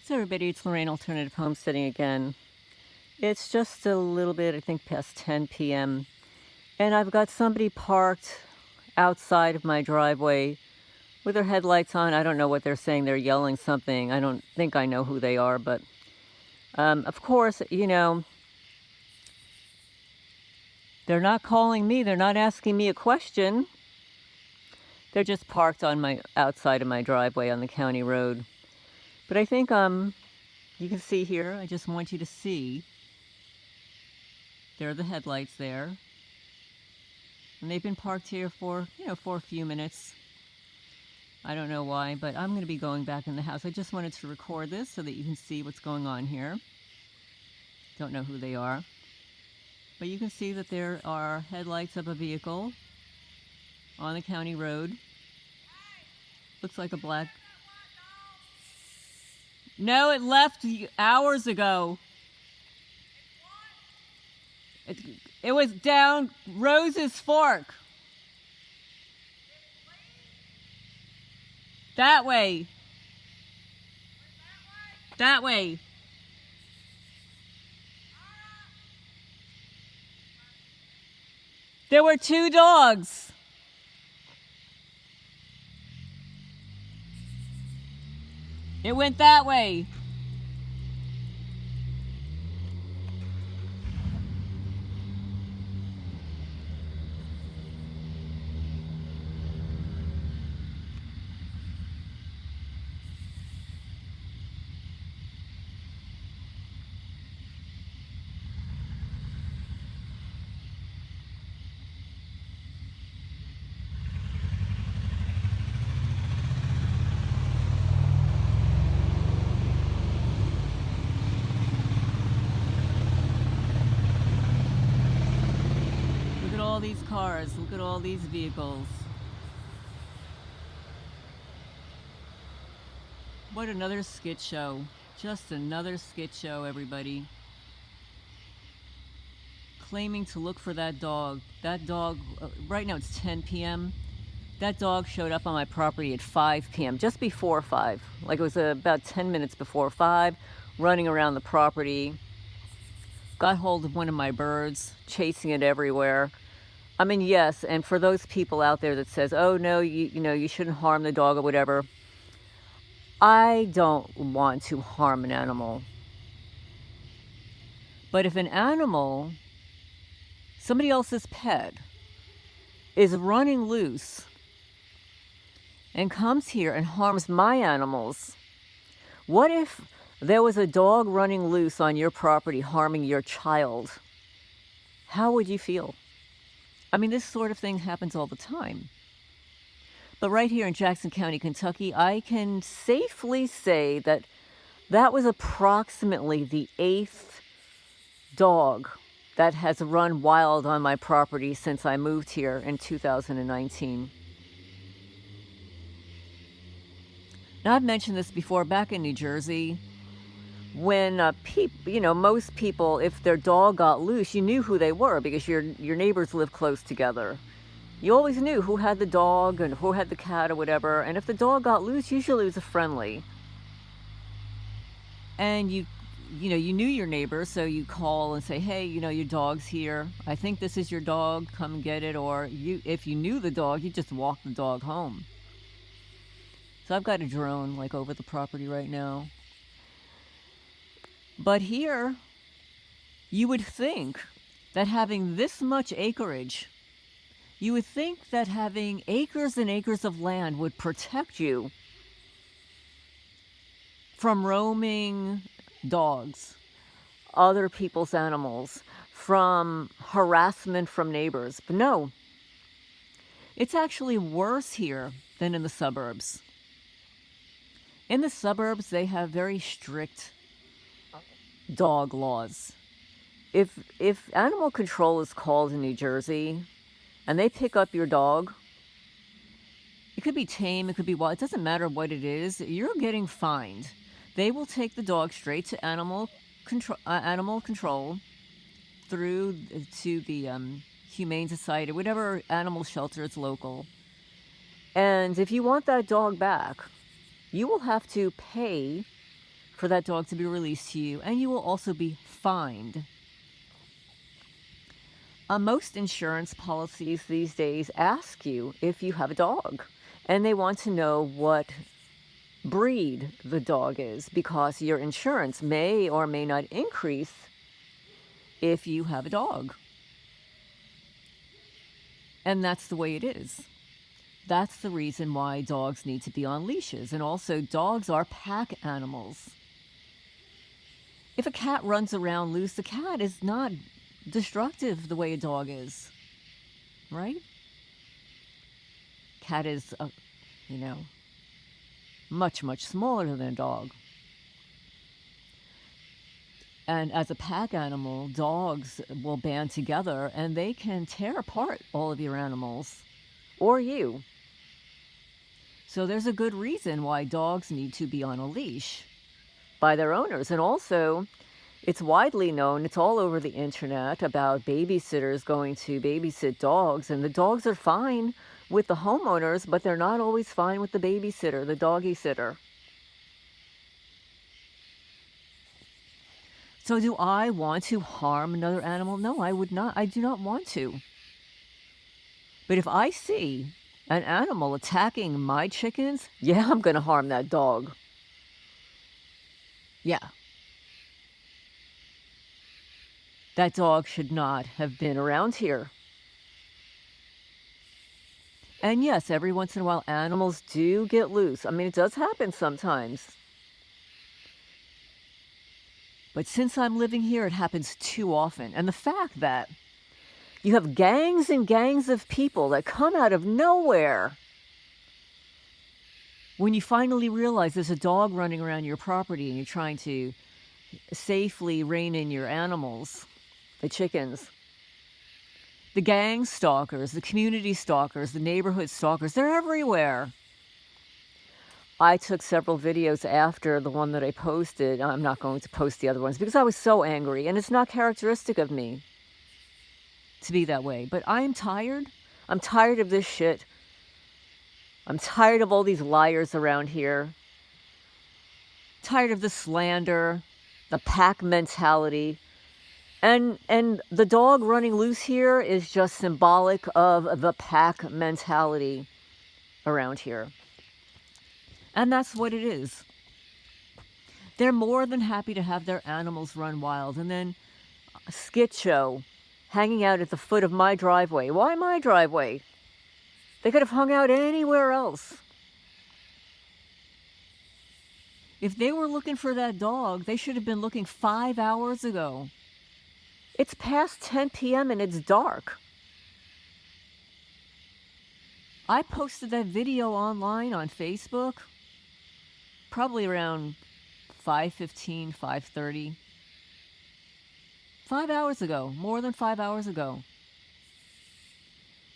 So everybody, it's Lorraine Alternative Homesteading again. It's just a little bit, I think, past 10 p.m. And I've got somebody parked outside of my driveway with their headlights on. I don't know what they're saying. They're yelling something. I don't think I know who they are, but of course, they're not calling me. They're not asking me a question. They're just parked on my outside of my driveway on the county road. But I think you can see here, I just want you to see. There are the headlights there. And they've been parked here for a few minutes. I don't know why, but I'm going to be going back in the house. I just wanted to record this so that you can see what's going on here. Don't know who they are. But you can see that there are headlights of a vehicle on the county road. Looks like a black... No, it left hours ago. It was down Rose's Fork. That way. That way. There were 2 dogs. It went that way. Look at all these cars. Look at all these vehicles. What another skit show. Just another skit show, everybody. Claiming to look for that dog. That dog, right now it's 10 p.m. That dog showed up on my property at 5 p.m., just before 5. Like it was about 10 minutes before 5, running around the property. Got hold of one of my birds, chasing it everywhere. I mean, yes, and for those people out there that says, oh no, you shouldn't harm the dog or whatever. I don't want to harm an animal. But if an animal, somebody else's pet, is running loose and comes here and harms my animals, what if there was a dog running loose on your property harming your child? How would you feel? I mean, this sort of thing happens all the time. But right here in Jackson County, Kentucky, I can safely say that that was approximately the 8th dog that has run wild on my property since I moved here in 2019. Now, I've mentioned this before, back in New Jersey, when most people, if their dog got loose, you knew who they were because your neighbors lived close together. You always knew who had the dog and who had the cat or whatever. And if the dog got loose, usually it was a friendly. And you knew your neighbor, so you call and say, hey, your dog's here. I think this is your dog. Come get it. Or if you knew the dog, you just walk the dog home. So I've got a drone like over the property right now. But here, you would think that having this much acreage, you would think that having acres and acres of land would protect you from roaming dogs, other people's animals, from harassment from neighbors. But no, it's actually worse here than in the suburbs. In the suburbs, they have very strict dog laws. If animal control is called in New Jersey and they pick up your dog, it could be tame, it could be wild, it doesn't matter what it is, you're getting fined. They will take the dog straight to animal control through to the Humane Society, whatever animal shelter is local. And if you want that dog back, you will have to pay for that dog to be released to you, and you will also be fined. Most insurance policies these days ask you if you have a dog, and they want to know what breed the dog is, because your insurance may or may not increase if you have a dog. And that's the way it is. That's the reason why dogs need to be on leashes. And also, dogs are pack animals. If a cat runs around loose, the cat is not destructive the way a dog is, right? Cat is, much, much smaller than a dog. And as a pack animal, dogs will band together and they can tear apart all of your animals or you. So there's a good reason why dogs need to be on a leash by their owners. And also, it's widely known, it's all over the internet, about babysitters going to babysit dogs. And the dogs are fine with the homeowners, but they're not always fine with the babysitter, the doggy sitter. So do I want to harm another animal? No, I would not. I do not want to. But if I see an animal attacking my chickens, yeah, I'm going to harm that dog. Yeah. That dog should not have been around here. And yes, every once in a while, animals do get loose. I mean, it does happen sometimes. But since I'm living here, it happens too often. And the fact that you have gangs and gangs of people that come out of nowhere when you finally realize there's a dog running around your property and you're trying to safely rein in your animals, the chickens. The gang stalkers, the community stalkers, the neighborhood stalkers, they're everywhere. I took several videos after the one that I posted. I'm not going to post the other ones because I was so angry, and it's not characteristic of me to be that way. But I'm tired. I'm tired of this shit. I'm tired of all these liars around here. Tired of the slander, the pack mentality. And the dog running loose here is just symbolic of the pack mentality around here. And that's what it is. They're more than happy to have their animals run wild. And then a skit show hanging out at the foot of my driveway. Why my driveway? They could have hung out anywhere else. If they were looking for that dog, they should have been looking 5 hours ago. It's past 10 p.m. and it's dark. I posted that video online on Facebook probably around 5:15, 5:30. 5 hours ago, more than 5 hours ago.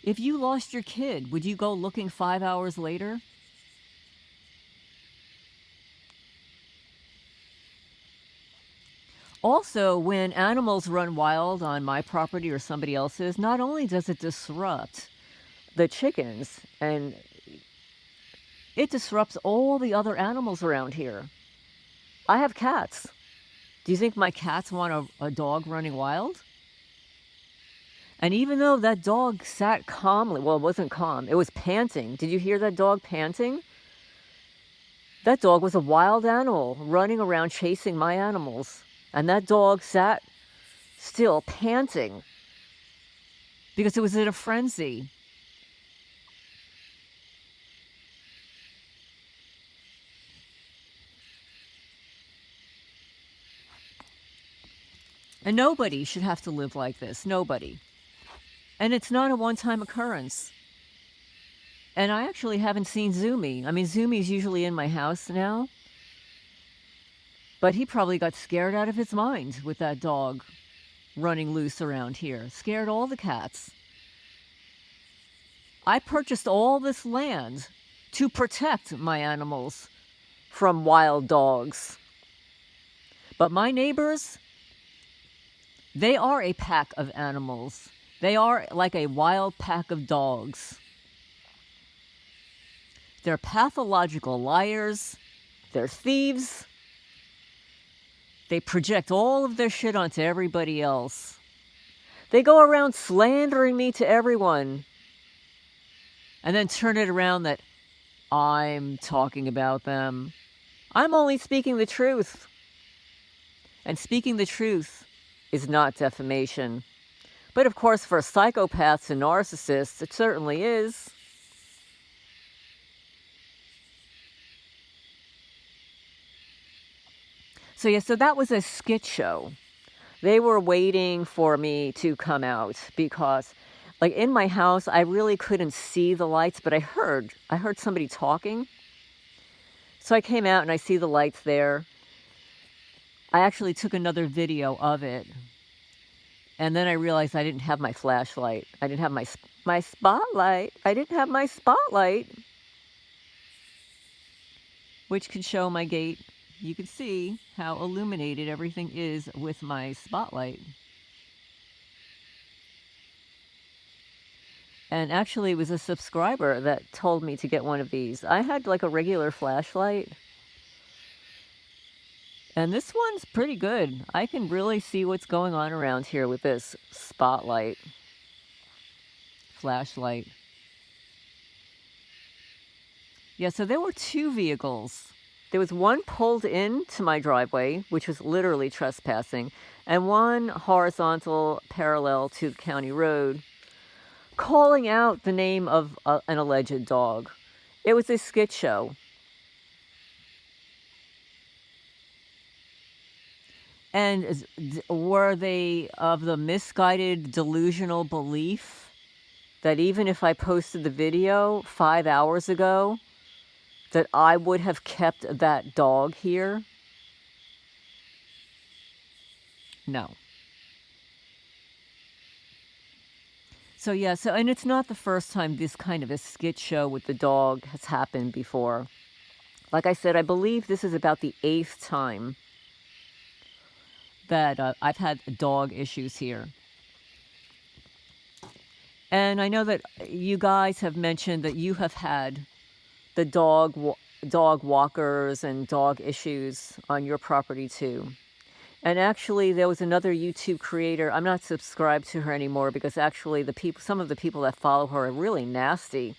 If you lost your kid, would you go looking 5 hours later? Also, when animals run wild on my property or somebody else's, not only does it disrupt the chickens, and it disrupts all the other animals around here. I have cats. Do you think my cats want a dog running wild? And even though that dog sat calmly, well, it wasn't calm, it was panting. Did you hear that dog panting? That dog was a wild animal running around chasing my animals. And that dog sat still panting because it was in a frenzy. And nobody should have to live like this. Nobody. And it's not a one-time occurrence. And I actually haven't seen Zumi. I mean, Zumi's usually in my house now. But he probably got scared out of his mind with that dog running loose around here. Scared all the cats. I purchased all this land to protect my animals from wild dogs. But my neighbors, they are a pack of animals. They are like a wild pack of dogs. They're pathological liars. They're thieves. They project all of their shit onto everybody else. They go around slandering me to everyone. And then turn it around that I'm talking about them. I'm only speaking the truth. And speaking the truth is not defamation. But of course, for psychopaths and narcissists, it certainly is. So yeah, so that was a skit show. They were waiting for me to come out because, like, in my house, I really couldn't see the lights, but I heard somebody talking. So I came out and I see the lights there. I actually took another video of it. And then I realized I didn't have my flashlight. I didn't have my spotlight. I didn't have my spotlight, which could show my gate. You can see how illuminated everything is with my spotlight. And actually, it was a subscriber that told me to get one of these. I had like a regular flashlight. And this one's pretty good. I can really see what's going on around here with this spotlight. Flashlight. Yeah, so there were two vehicles. There was one pulled into my driveway, which was literally trespassing, and one horizontal parallel to the county road, calling out the name of an alleged dog. It was a skit show. And were they of the misguided, delusional belief that even if I posted the video 5 hours ago, that I would have kept that dog here? No. So yeah, and it's not the first time this kind of a skit show with the dog has happened before. Like I said, I believe this is about the 8th time that I've had dog issues here. And I know that you guys have mentioned that you have had the dog walkers and dog issues on your property too. And actually, there was another YouTube creator. I'm not subscribed to her anymore because actually some of the people that follow her are really nasty.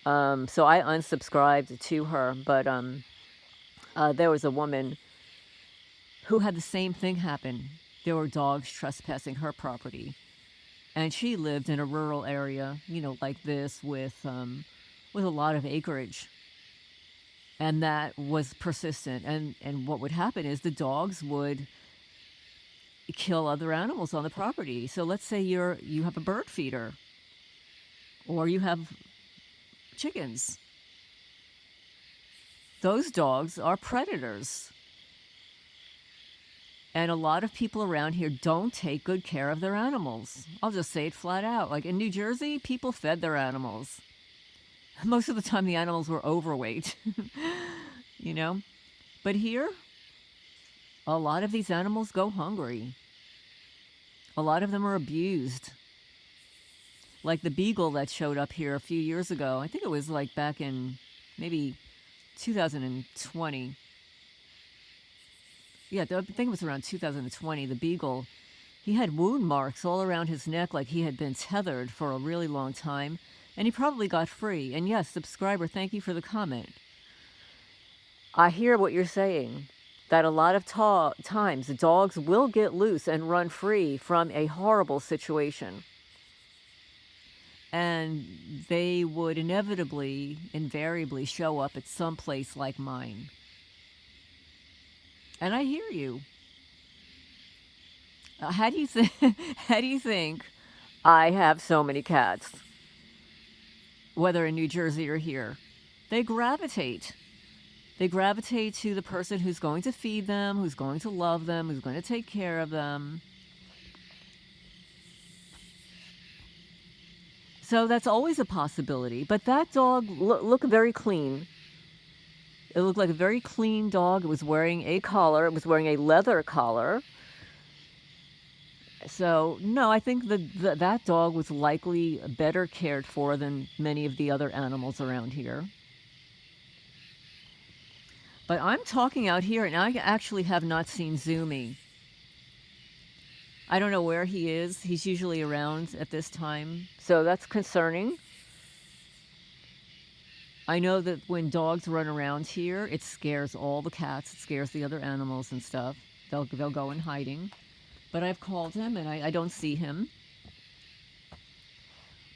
So I unsubscribed to her. But there was a woman who had the same thing happen. There were dogs trespassing her property. And she lived in a rural area, like this with a lot of acreage. And that was persistent. And what would happen is the dogs would kill other animals on the property. So let's say you have a bird feeder or you have chickens. Those dogs are predators. And a lot of people around here don't take good care of their animals. I'll just say it flat out. Like in New Jersey, people fed their animals. Most of the time, the animals were overweight, But here, a lot of these animals go hungry. A lot of them are abused. Like the beagle that showed up here a few years ago. I think it was like back in maybe 2020. Yeah, I think it was around 2020. The beagle, he had wound marks all around his neck like he had been tethered for a really long time. And he probably got free. And yes, subscriber, thank you for the comment. I hear what you're saying, that a lot of times dogs will get loose and run free from a horrible situation. And they would invariably show up at some place like mine. And I hear you. How do you think I have so many cats? Whether in New Jersey or here, they gravitate. They gravitate to the person who's going to feed them, who's going to love them, who's going to take care of them. So that's always a possibility. But that dog looked very clean. It looked like a very clean dog. It was wearing a collar. It was wearing a leather collar. So, no, I think that dog was likely better cared for than many of the other animals around here. But I'm talking out here, and I actually have not seen Zoomy. I don't know where he is. He's usually around at this time, so that's concerning. I know that when dogs run around here, it scares all the cats. It scares the other animals and stuff. They'll go in hiding. But I've called him, and I don't see him.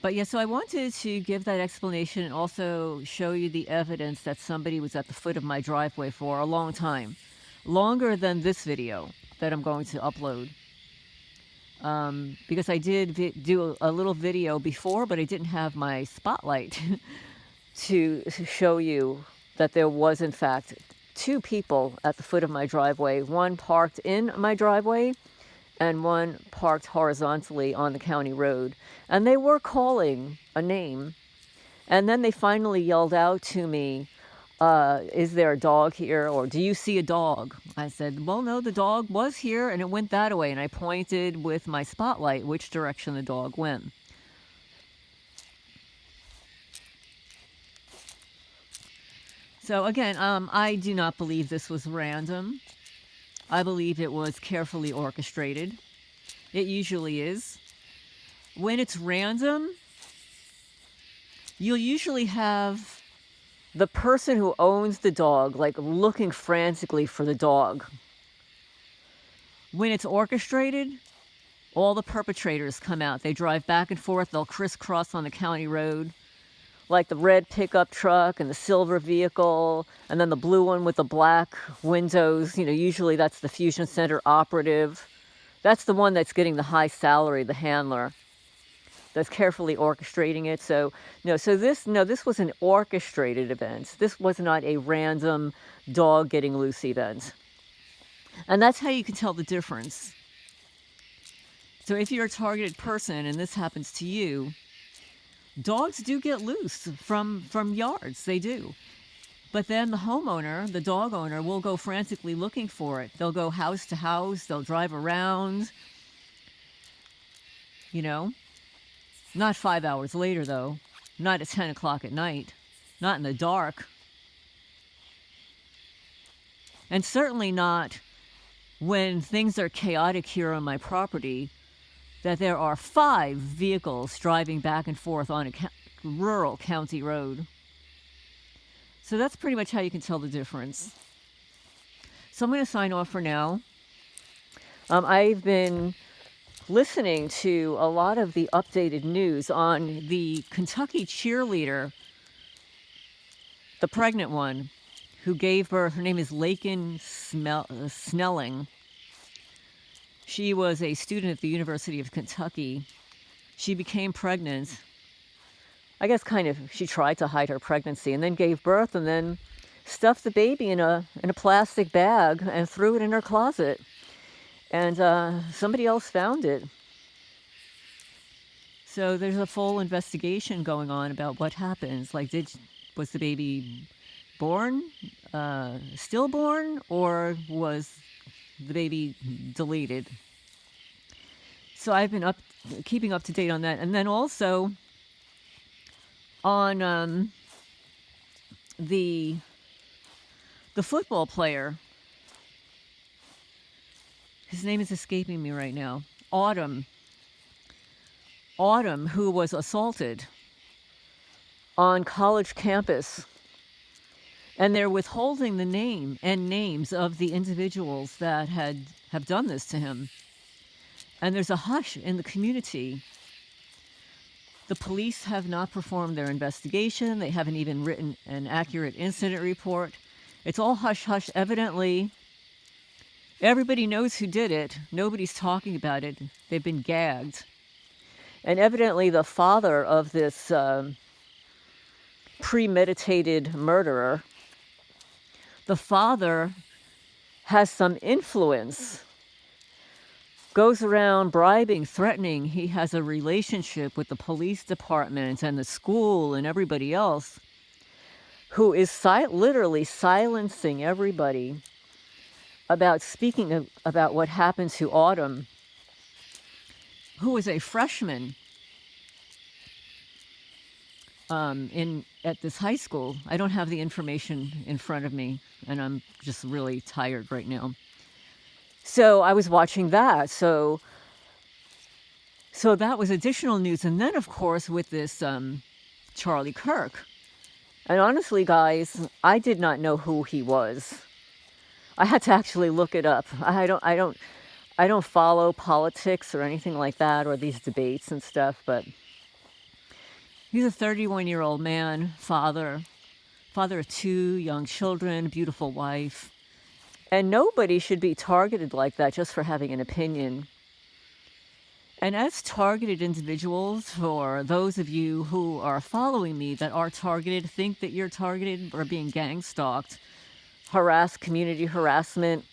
But yeah, so I wanted to give that explanation and also show you the evidence that somebody was at the foot of my driveway for a long time. Longer than this video that I'm going to upload. Because I did do a little video before, but I didn't have my spotlight to show you that there was, in fact, 2 people at the foot of my driveway. One parked in my driveway, and one parked horizontally on the county road. And they were calling a name. And then they finally yelled out to me, is there a dog here? Or do you see a dog? I said, well, no, the dog was here and it went that way. And I pointed with my spotlight which direction the dog went. So again, I do not believe this was random. I believe it was carefully orchestrated. It usually is. When it's random, you'll usually have the person who owns the dog, like, looking frantically for the dog. When it's orchestrated, all the perpetrators come out. They drive back and forth. They'll crisscross on the county road, like the red pickup truck and the silver vehicle, and then the blue one with the black windows. Usually that's the Fusion Center operative. That's the one that's getting the high salary, the handler, that's carefully orchestrating it. So this was an orchestrated event. This was not a random dog getting loose event. And that's how you can tell the difference. So if you're a targeted person and this happens to you, dogs do get loose from yards. They do. But then the homeowner, the dog owner, will go frantically looking for it. They'll go house to house. They'll drive around. Not 5 hours later, though. Not at 10 o'clock at night. Not in the dark. And certainly not when things are chaotic here on my property, that there are 5 vehicles driving back and forth on a rural county road. So that's pretty much how you can tell the difference. So I'm going to sign off for now. I've been listening to a lot of the updated news on the Kentucky cheerleader, the pregnant one, who gave birth. Her name is Lakin Snelling. She was a student at the University of Kentucky. She became pregnant. I guess she tried to hide her pregnancy and then gave birth and then stuffed the baby in a plastic bag and threw it in her closet. And somebody else found it. So there's a full investigation going on about what happens. Like, was the baby born, stillborn, or was the baby deleted? So I've been keeping up to date on that. And then also on the football player. His name is escaping me right now. Autumn, who was assaulted on college campus. And they're withholding the name and names of the individuals that have done this to him. And there's a hush in the community. The police have not performed their investigation. They haven't even written an accurate incident report. It's all hush-hush. Evidently, everybody knows who did it. Nobody's talking about it. They've been gagged. And evidently the father of this premeditated murderer, the father has some influence, goes around bribing, threatening. He has a relationship with the police department and the school and everybody else, who is literally silencing everybody about speaking about what happened to Autumn, who was a freshman. in at this high school. I don't have the information in front of me, and I'm just really tired right now. So I was watching that. So that was additional news. And then, of course, with this Charlie Kirk. And honestly, guys, I did not know who he was. I had to actually look it up. I don't follow politics or anything like that, or these debates and stuff, but he's a 31-year-old man, father of 2 young children, beautiful wife. And nobody should be targeted like that just for having an opinion. And as targeted individuals, for those of you who are following me that are targeted, think that you're targeted or being gang stalked, harassed, community harassment,